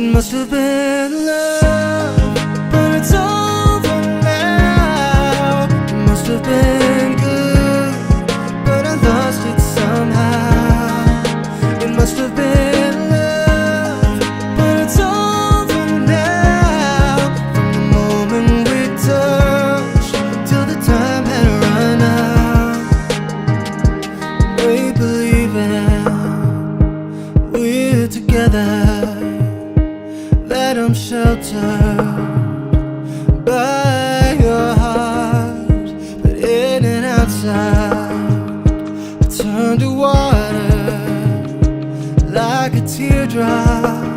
It must have been love, but it's over now. It must have been good, but I lost it somehow. It must have been love, but it's over now. From the moment we touched till the time had run out. We believe we're together, that I'm sheltered by your heart, but in and outside I turn to water like a teardrop.